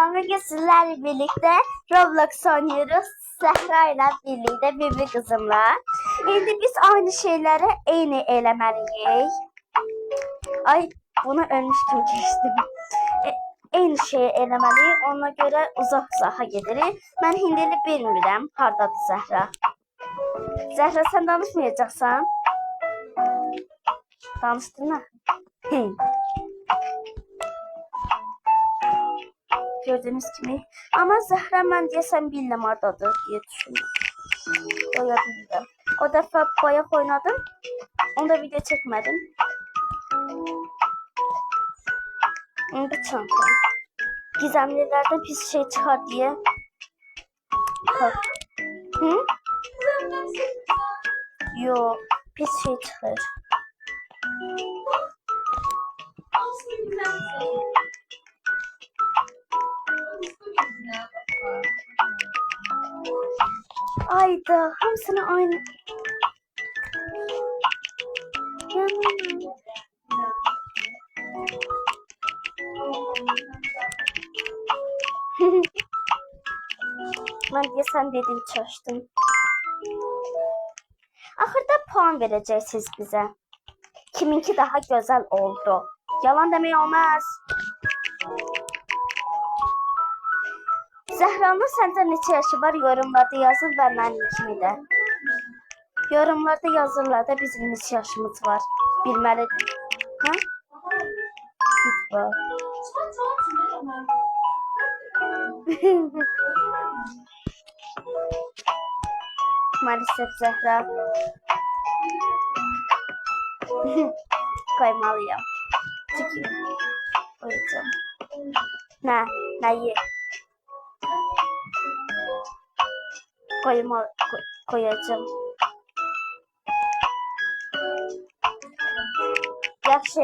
Bugün sizlerle birlikte Roblox oynuyoruz. Zehra ile birlikte Bibi kızımla. Şimdi biz aynı şeyleri eyni eləməliyik. Ay bunu ölmüş kimi keçdim. Eyni şeyi eləməliyik. Ona göre uzaq-uzağa gedirik. Mən hindili bilmirəm. Hardadır Zehra? Zehra sen danışmayacaqsan? Danışdın mı? Gördüğünüz gibi. Ama Zehra ben desem bilmem hardadır diye düşündüm. Koya bildim. O defa bayağı oynadım. Onda video çekmedim. Bir çanta. Gizemlilerden pis şey çıkar diye. Hı? Yo, pis şey çıkar. Ayda hamısını aynı. Ben diye sen dediğim çalıştım. Ahırda puan vereceksiniz bize. Kiminki daha güzel oldu. Yalan demeyi olmaz. Zehra'nın sence neçə yaşı var yorumlarda yazın ve benimkini de. Yorumlarda yazırlar da bizim neçə yaşımız var. Bilməli. Ha? Var. Maalesef Zehra. Koymalıyım. Çünkü koyacağım. Ne? Neyi? Koyacağım. Yaxşı.